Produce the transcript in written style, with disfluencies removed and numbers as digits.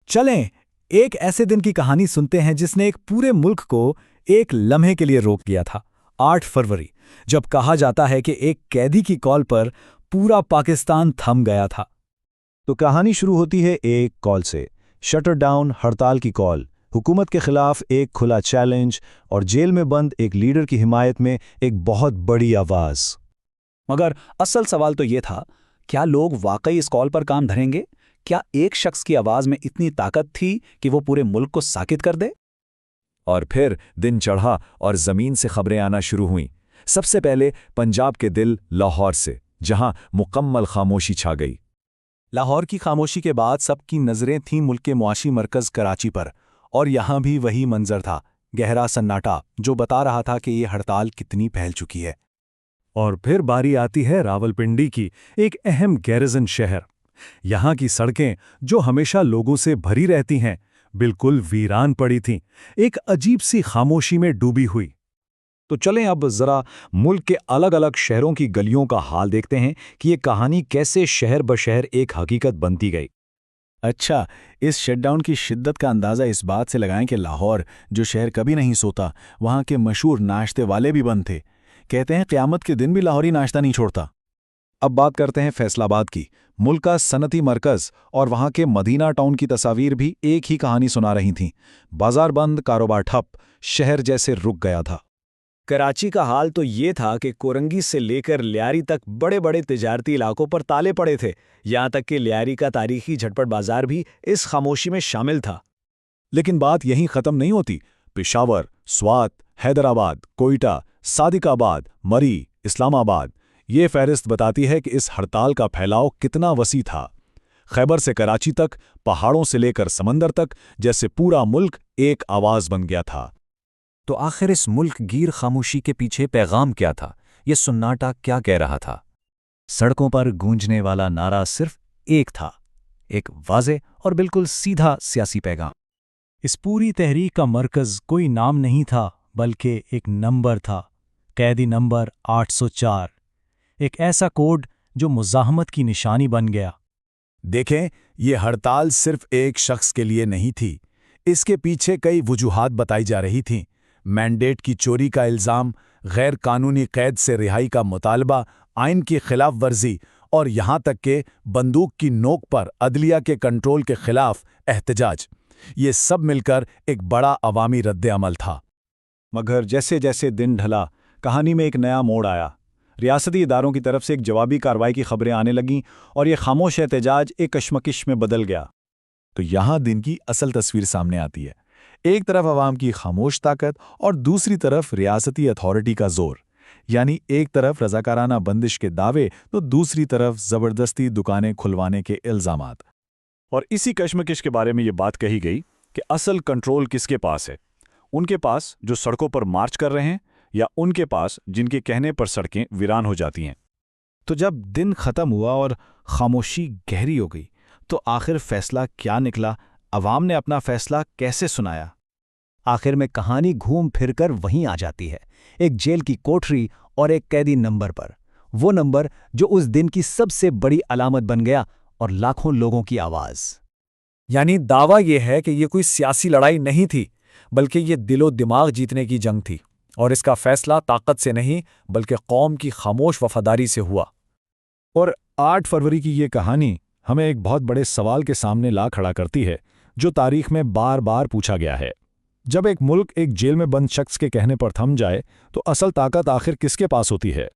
चलें एक ऐसे दिन की कहानी सुनते हैं जिसने एक पूरे मुल्क को एक लम्हे के लिए रोक दिया था। 8 फरवरी, जब कहा जाता है कि एक कैदी की कॉल पर पूरा पाकिस्तान थम गया था। तो कहानी शुरू होती है एक कॉल से, शटर डाउन हड़ताल की कॉल, हुकूमत के खिलाफ एक खुला चैलेंज और जेल में बंद एक लीडर की हिमायत में एक बहुत बड़ी आवाज़। मगर असल सवाल तो ये था, क्या लोग वाकई इस कॉल पर काम धरेंगे? क्या एक शख्स की आवाज में इतनी ताकत थी कि वो पूरे मुल्क को साकित कर दे? और फिर दिन चढ़ा और जमीन से खबरें आना शुरू हुईं। सबसे पहले पंजाब के दिल लाहौर से, जहां मुकम्मल खामोशी छा गई। लाहौर की खामोशी के बाद सबकी नज़रें थीं मुल्क के मुआशी मरकज़ कराची पर, और यहाँ भी वही मंजर था, गहरा सन्नाटा जो बता रहा था कि ये हड़ताल कितनी फैल चुकी है। और फिर बारी आती है रावलपिंडी की, एक अहम गैरिजन शहर। यहाँ की सड़कें जो हमेशा लोगों से भरी रहती हैं, बिल्कुल वीरान पड़ी थीं, एक अजीब सी खामोशी में डूबी हुई। तो चलें अब जरा मुल्क के अलग अलग शहरों की गलियों का हाल देखते हैं कि ये कहानी कैसे शहर ब शहर एक हकीकत बनती गई। अच्छा, इस शटडाउन की शिद्दत का अंदाज़ा इस बात से लगाएं कि लाहौर, जो शहर कभी नहीं सोता, वहाँ के मशहूर नाश्ते वाले भी बंद थे। कहते हैं क़यामत के दिन भी लाहौरी नाश्ता नहीं छोड़ता। अब बात करते हैं फैसलाबाद की, मुल्क का सनती मरकज़, और वहाँ के मदीना टाउन की तस्वीर भी एक ही कहानी सुना रही थीं। बाजार बंद, कारोबार ठप, शहर जैसे रुक गया था। कराची का हाल तो ये था कि कोरंगी से लेकर लियारी तक बड़े बड़े तिजारती इलाकों पर ताले पड़े थे। यहाँ तक कि लियारी का तारीखी झटपट बाजार भी इस खामोशी में शामिल था। लेकिन बात यहीं ख़त्म नहीं होती। पेशावर, स्वात, हैदराबाद, कोयटा, सादिकाबाद, मरी, इस्लामाबाद, ये फहरिस्त बताती है कि इस हड़ताल का फैलाव कितना वसी था। खैबर से कराची तक, पहाड़ों से लेकर समंदर तक, जैसे पूरा मुल्क एक आवाज़ बन गया था। तो आखिर इस मुल्क गिर खामोशी के पीछे पैगाम क्या था? ये सन्नाटा क्या कह रहा था? सड़कों पर गूंजने वाला नारा सिर्फ एक था, एक वाज़े और बिल्कुल सीधा सियासी पैगाम। इस पूरी तहरीक का मरकज़ कोई नाम नहीं था, बल्कि एक नंबर था, कैदी नंबर 804, एक ऐसा कोड जो मुज़ाहमत की निशानी बन गया। देखें, ये हड़ताल सिर्फ एक शख्स के लिए नहीं थी। इसके पीछे कई वजूहात बताई जा रही थीं। मैंडेट की चोरी का इल्ज़ाम, गैर कानूनी कैद से रिहाई का मुतालबा, आइन की खिलाफ वर्जी, और यहाँ तक कि बंदूक की नोक पर अदलिया के कंट्रोल के खिलाफ एहतजाज। ये सब मिलकर एक बड़ा अवामी रद्द-ए-अमल था। मगर जैसे जैसे दिन ढला, कहानी में एक नया मोड़ आया। रियासती इदारों की तरफ से एक जवाबी कार्रवाई की खबरें आने लगीं और ये खामोश एहतजाज एक कशमकश में बदल गया। तो यहाँ दिन की असल तस्वीर सामने आती है। एक तरफ अवाम की खामोश ताकत और दूसरी तरफ रियासती अथॉरिटी का जोर। यानी एक तरफ रज़ाकाराना बंदिश के दावे तो दूसरी तरफ ज़बरदस्ती दुकानें खुलवाने के इल्ज़ामात। और इसी कशमकश के बारे में ये बात कही गई कि असल कंट्रोल किसके पास है, उनके पास जो सड़कों पर मार्च कर रहे हैं, या उनके पास जिनके कहने पर सड़कें वीरान हो जाती हैं। तो जब दिन ख़त्म हुआ और खामोशी गहरी हो गई, तो आखिर फैसला क्या निकला? अवाम ने अपना फैसला कैसे सुनाया? आखिर में कहानी घूम फिर कर वहीं आ जाती है, एक जेल की कोठरी और एक कैदी नंबर पर। वो नंबर जो उस दिन की सबसे बड़ी अलामत बन गया और लाखों लोगों की आवाज़। यानी दावा यह है कि ये कोई सियासी लड़ाई नहीं थी, बल्कि ये दिलो दिमाग जीतने की जंग थी, और इसका फैसला ताकत से नहीं बल्कि कौम की खामोश वफादारी से हुआ। और 8 फरवरी की ये कहानी हमें एक बहुत बड़े सवाल के सामने ला खड़ा करती है, जो तारीख में बार बार पूछा गया है। जब एक मुल्क एक जेल में बंद शख्स के कहने पर थम जाए, तो असल ताकत आखिर किसके पास होती है?